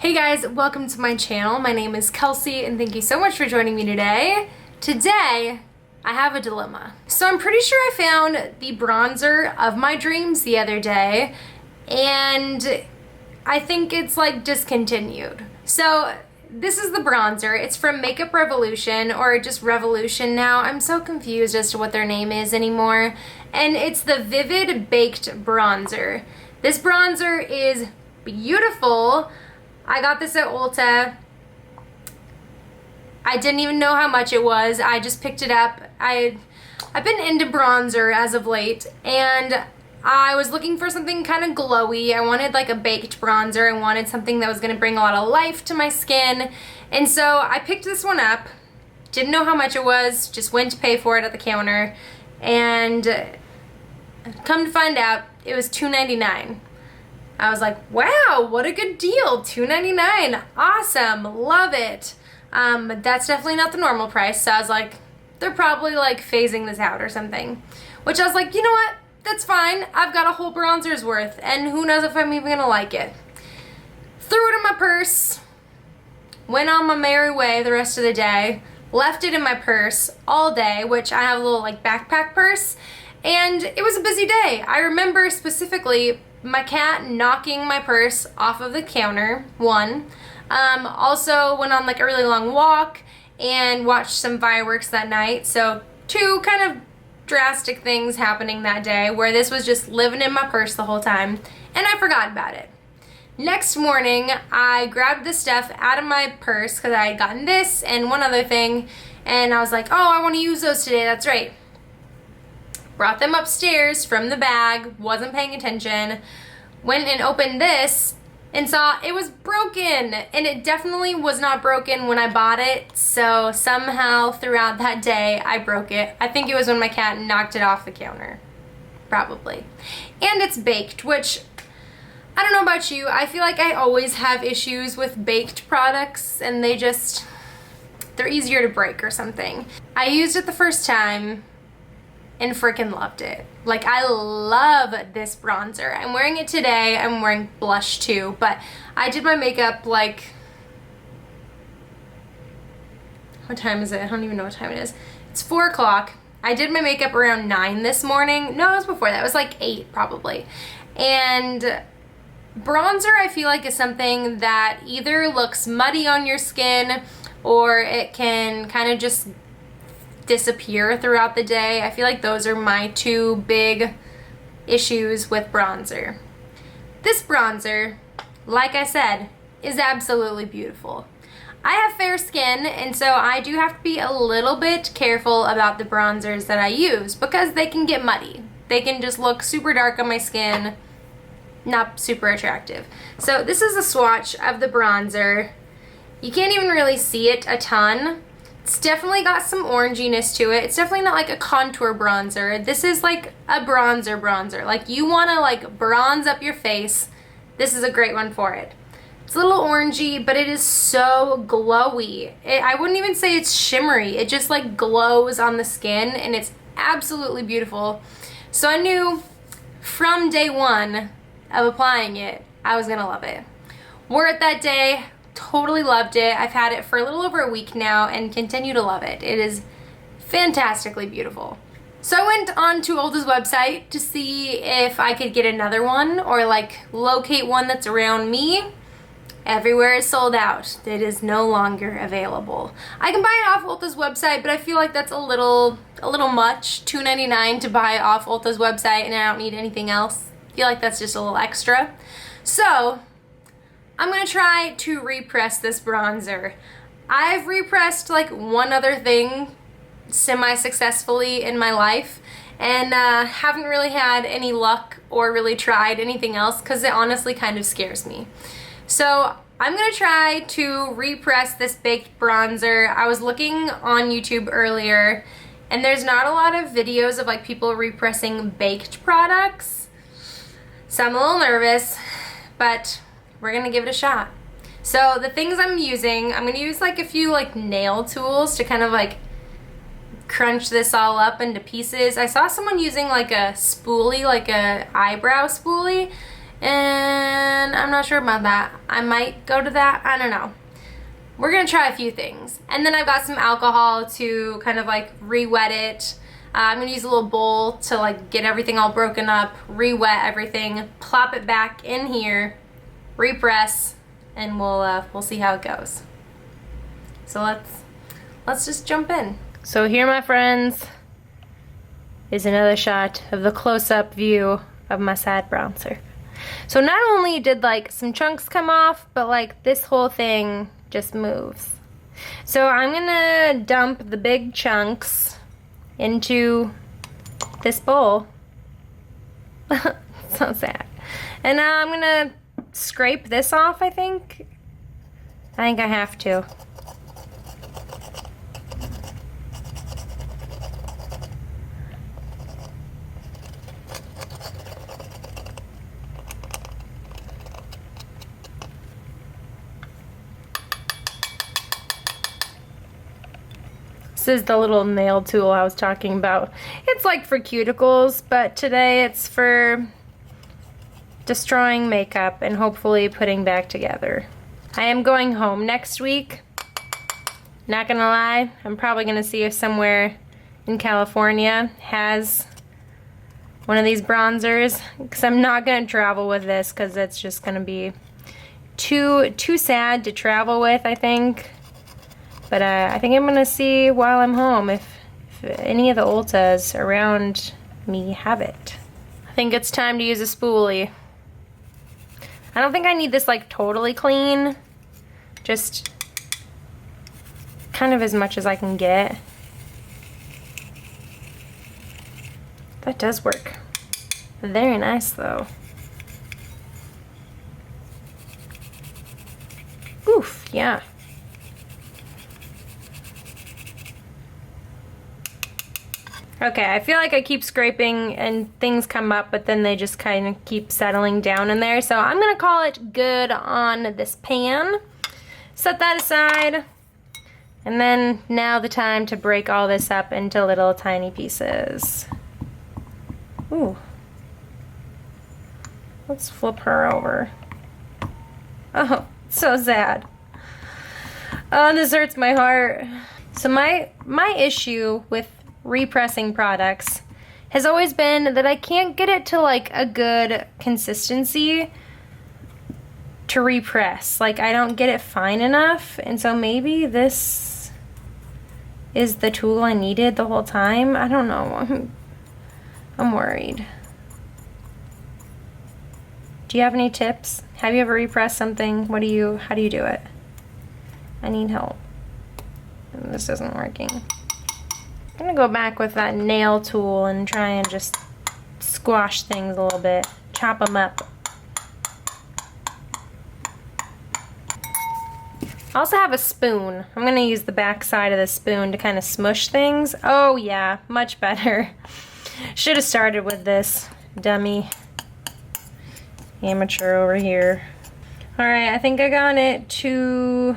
Hey guys, welcome to my channel. My name is Kelsey and thank you so much for joining me today. Today, I have a dilemma. So I'm pretty sure I found the bronzer of my dreams the other day and I think it's like discontinued. So this is the bronzer. It's from Makeup Revolution or just Revolution now. I'm so confused as to what their name is anymore. And it's the Vivid Baked Bronzer. This bronzer is beautiful. I got this at Ulta. I didn't even know how much it was. I just picked it up. I've been into bronzer as of late, and I was looking for something kind of glowy. I wanted like a baked bronzer. I wanted something that was going to bring a lot of life to my skin. And so I picked this one up. Didn't know how much it was. Just went to pay for it at the counter. And come to find out, it was $2.99. I was like, wow, what a good deal. $2.99. Awesome. Love it. But that's definitely not the normal price. So I was like, they're probably like phasing this out or something. Which I was like, you know what? That's fine. I've got a whole bronzer's worth. And who knows if I'm even going to like it. Threw it in my purse. Went on my merry way the rest of the day. Left it in my purse all day, which I have a little like backpack purse. And it was a busy day. I remember specifically my cat knocking my purse off of the counter, one. Also went on like a really long walk and watched some fireworks that night. So two kind of drastic things happening that day where this was just living in my purse the whole time and I forgot about it. Next morning, I grabbed the stuff out of my purse because I had gotten this and one other thing and I was like, oh, I want to use those today, that's right. Brought them upstairs from the bag, wasn't paying attention, went and opened this and saw it was broken. And it definitely was not broken when I bought it, so somehow throughout that day I broke it. I think it was when my cat knocked it off the counter, probably. And it's baked, which, I don't know about you, I feel like I always have issues with baked products and they're easier to break or something. I used it the first time and freaking loved it. Like, I love this bronzer. I'm wearing it today. I'm wearing blush too, but I did my makeup like, what time is it? I don't even know what time it is. It's 4 o'clock. I did my makeup around 9 this morning. No, it was before that. It was like 8 probably. And bronzer I feel like is something that either looks muddy on your skin or it can kind of just disappear throughout the day. I feel like those are my two big issues with bronzer. This bronzer, like I said, is absolutely beautiful. I have fair skin and so I do have to be a little bit careful about the bronzers that I use because they can get muddy. They can just look super dark on my skin, not super attractive. So this is a swatch of the bronzer. You can't even really see it a ton. It's definitely got some oranginess to it. It's definitely not like a contour bronzer. This is like a bronzer. Like you want to like bronze up your face. This is a great one for it. It's a little orangey, but it is so glowy. I wouldn't even say it's shimmery. It just like glows on the skin and it's absolutely beautiful. So I knew from day one of applying it, I was gonna love it. Wore it that day. Totally loved it. I've had it for a little over a week now and continue to love it. It is fantastically beautiful. So I went on to Ulta's website to see if I could get another one or like locate one that's around me. Everywhere is sold out. It is no longer available. I can buy it off Ulta's website, but I feel like that's a little much. $2.99 to buy off Ulta's website and I don't need anything else. I feel like that's just a little extra. So I'm gonna try to repress this bronzer. I've repressed like one other thing semi-successfully in my life and haven't really had any luck or really tried anything else because it honestly kind of scares me. So I'm gonna try to repress this baked bronzer. I was looking on YouTube earlier and there's not a lot of videos of like people repressing baked products. So I'm a little nervous, but we're gonna give it a shot. So the things I'm using, I'm gonna use like a few like nail tools to kind of like crunch this all up into pieces. I saw someone using like a spoolie, like a eyebrow spoolie, and I'm not sure about that. I might go to that, I don't know. We're gonna try a few things. And then I've got some alcohol to kind of like re-wet it. I'm gonna use a little bowl to like get everything all broken up, re-wet everything, plop it back in here, repress, and we'll see how it goes. So let's just jump in. So here, my friends, is another shot of the close-up view of my side bronzer. So not only did like some chunks come off, but like this whole thing just moves. So I'm gonna dump the big chunks into this bowl. So sad. And I'm gonna scrape this off, I think. I have to. This is the little nail tool I was talking about. It's like for cuticles, but today it's for destroying makeup and hopefully putting back together. I am going home next week. Not gonna lie, I'm probably gonna see if somewhere in California has one of these bronzers, because I'm not gonna travel with this because it's just gonna be too sad to travel with, I think. But I think I'm gonna see while I'm home if any of the Ultas around me have it. I think it's time to use a spoolie. I don't think I need this like totally clean, just kind of as much as I can get. That does work. Very nice though. Oof, yeah. Okay, I feel like I keep scraping and things come up, but then they just kind of keep settling down in there. So I'm gonna call it good on this pan. Set that aside. And then now the time to break all this up into little tiny pieces. Ooh. Let's flip her over. Oh, so sad. Oh, this hurts my heart. So my issue with repressing products has always been that I can't get it to like a good consistency to repress. Like I don't get it fine enough, and so maybe this is the tool I needed the whole time. I don't know. I'm worried. Do you have any tips? Have you ever repressed something? How do you do it? I need help. This isn't working. I'm gonna go back with that nail tool and try and just squash things a little bit, chop them up. I also have a spoon. I'm gonna use the back side of the spoon to kind of smush things. Oh yeah, much better. Should have started with this, dummy. Amateur over here. All right, I think I got it to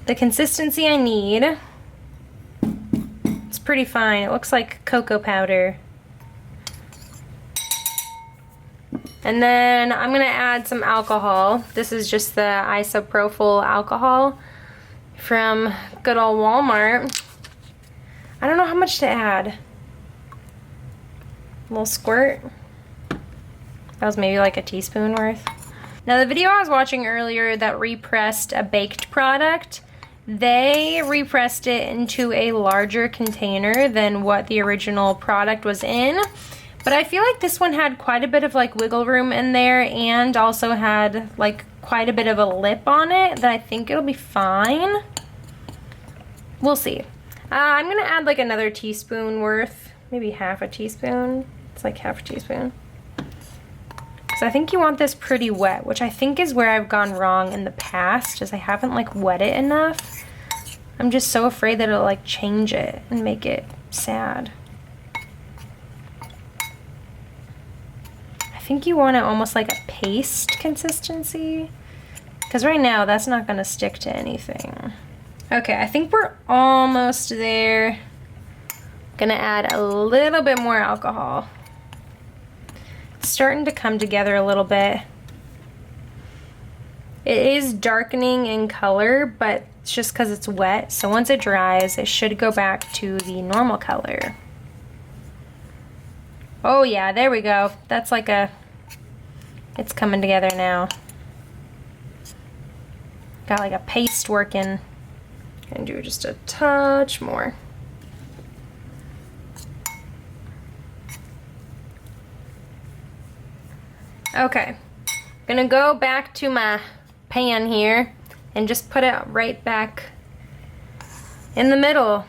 the consistency I need. It's pretty fine. It looks like cocoa powder. And then I'm gonna add some alcohol. This is just the isopropyl alcohol from good old Walmart. I don't know how much to add. A little squirt. That was maybe like a teaspoon worth. Now the video I was watching earlier that repressed a baked product, they repressed it into a larger container than what the original product was in. But I feel like this one had quite a bit of like wiggle room in there and also had like quite a bit of a lip on it that I think it'll be fine. We'll see. I'm gonna add like another teaspoon worth, maybe half a teaspoon. It's like half a teaspoon. So I think you want this pretty wet, which I think is where I've gone wrong in the past, is I haven't like wet it enough. I'm just so afraid that it'll like change it and make it sad. I think you want it almost like a paste consistency, because right now that's not gonna stick to anything. Okay, I think we're almost there. Gonna add a little bit more alcohol. It's starting to come together a little bit. It is darkening in color, but it's just because it's wet. So once it dries, it should go back to the normal color. Oh yeah, there we go. That's like it's coming together now. Got like a paste working. Gonna do just a touch more. Okay, gonna go back to my pan here and just put it right back in the middle.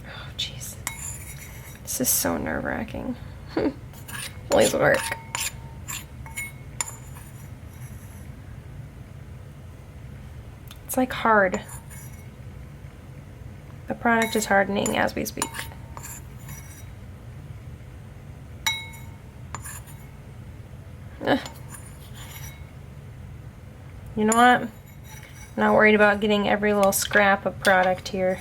Oh jeez, this is so nerve-wracking. Please work. It's like hard. The product is hardening as we speak. You know what? I'm not worried about getting every little scrap of product here.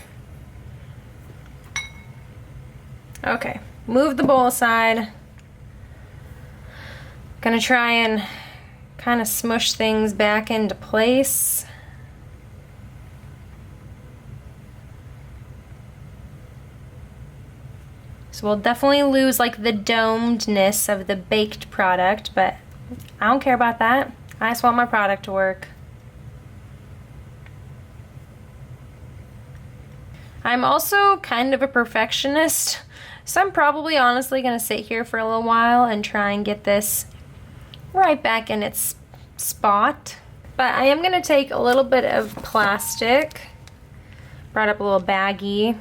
Okay, move the bowl aside. Gonna try and kind of smush things back into place. So we'll definitely lose like the domedness of the baked product, but I don't care about that. I just want my product to work. I'm also kind of a perfectionist, so I'm probably honestly gonna sit here for a little while and try and get this right back in its spot. But I am gonna take a little bit of plastic, brought up a little baggie,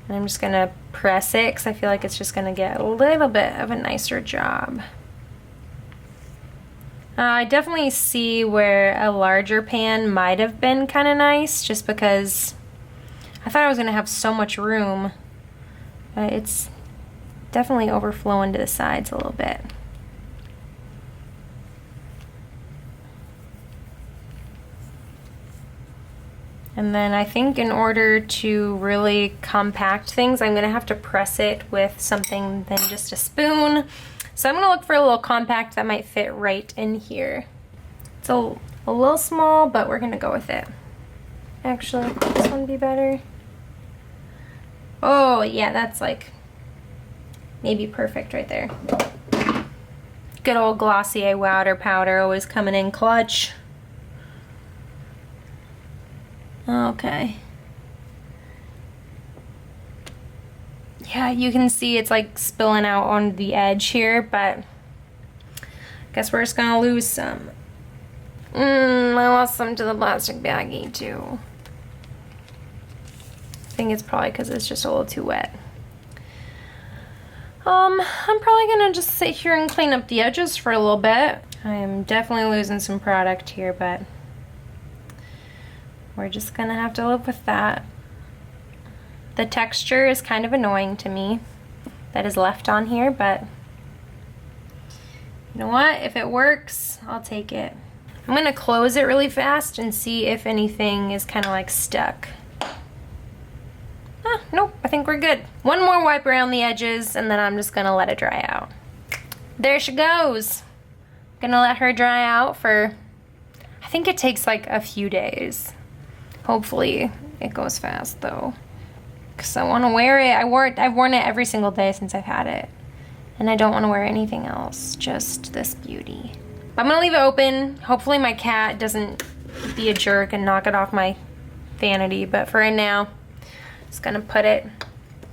and I'm just gonna press it because I feel like it's just gonna get a little bit of a nicer job. I definitely see where a larger pan might have been kind of nice, just because I thought I was gonna have so much room, but it's definitely overflowing to the sides a little bit. And then I think in order to really compact things, I'm gonna have to press it with something than just a spoon. So I'm gonna look for a little compact that might fit right in here. It's a little small, but we're gonna go with it. Actually, could this one be better? Oh yeah, that's like maybe perfect right there. Good old Glossier Water Powder always coming in clutch. Okay. Yeah, you can see it's like spilling out on the edge here, but I guess we're just gonna lose some. I lost some to the plastic baggie too. I think it's probably because it's just a little too wet. I'm probably gonna just sit here and clean up the edges for a little bit. I am definitely losing some product here, but we're just gonna have to live with that. The texture is kind of annoying to me that is left on here, but you know what? If it works, I'll take it. I'm gonna close it really fast and see if anything is kind of like stuck. Nope, I think we're good. One more wipe around the edges and then I'm just gonna let it dry out. There she goes. Gonna let her dry out for, I think it takes like a few days. Hopefully it goes fast though, because I want to wear it. I've worn it every single day since I've had it, and I don't want to wear anything else, just this beauty. I'm gonna leave it open. Hopefully my cat doesn't be a jerk and knock it off my vanity, but for right now, just gonna put it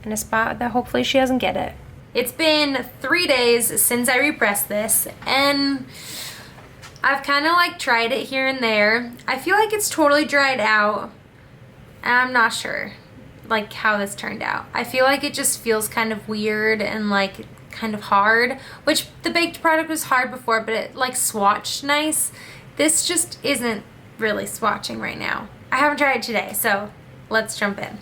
in a spot that hopefully she doesn't get it. It's been 3 days since I repressed this, and I've kind of like tried it here and there. I feel like it's totally dried out, and I'm not sure like how this turned out. I feel like it just feels kind of weird and like kind of hard, which the baked product was hard before, but it like swatched nice. This just isn't really swatching right now. I haven't tried it today, so let's jump in.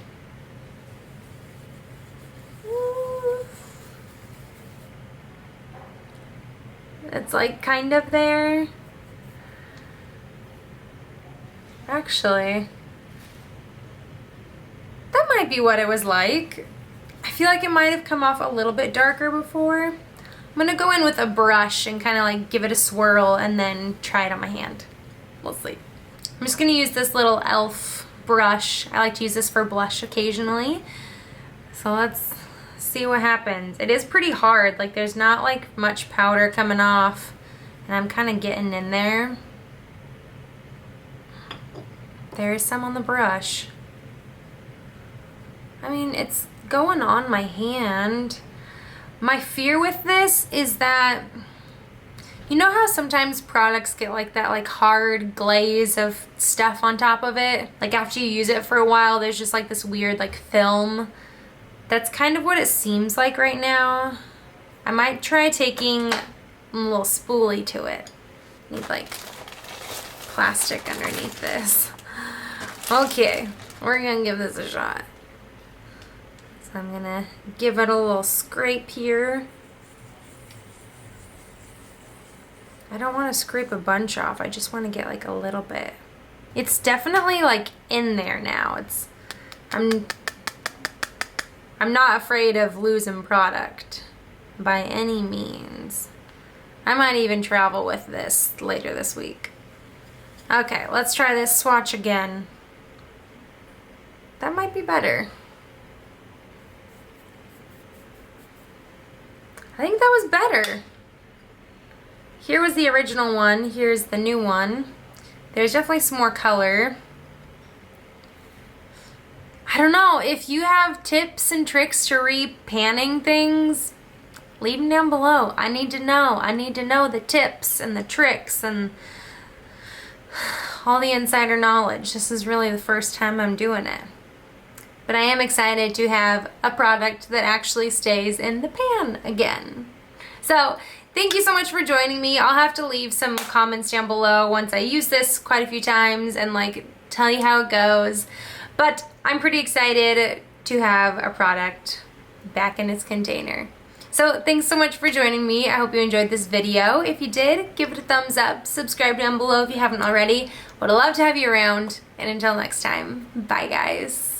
It's like kind of there. Actually, that might be what it was like. I feel like it might have come off a little bit darker before. I'm gonna go in with a brush and kind of like give it a swirl and then try it on my hand. We'll see. I'm just gonna use this little e.l.f. brush. I like to use this for blush occasionally. So let's see what happens. It is pretty hard, like there's not like much powder coming off, and I'm kind of getting in there. There is some on the brush. I mean, it's going on my hand. My fear with this is that, you know how sometimes products get like that like hard glaze of stuff on top of it? Like after you use it for a while, there's just like this weird like film. That's kind of what it seems like right now. I might try taking a little spoolie to it. Need like plastic underneath this. Okay, we're gonna give this a shot. So I'm gonna give it a little scrape here. I don't want to scrape a bunch off. I just want to get like a little bit. It's definitely like in there now. I'm not afraid of losing product by any means. I might even travel with this later this week. Okay, let's try this swatch again. That might be better. I think that was better. Here was the original one. Here's the new one. There's definitely some more color. I don't know, if you have tips and tricks to re-panning things, leave them down below. I need to know. I need to know the tips and the tricks and all the insider knowledge. This is really the first time I'm doing it. But I am excited to have a product that actually stays in the pan again. So thank you so much for joining me. I'll have to leave some comments down below once I use this quite a few times and like tell you how it goes. But I'm pretty excited to have a product back in its container. So thanks so much for joining me. I hope you enjoyed this video. If you did, give it a thumbs up. Subscribe down below if you haven't already. Would love to have you around. And until next time, bye guys.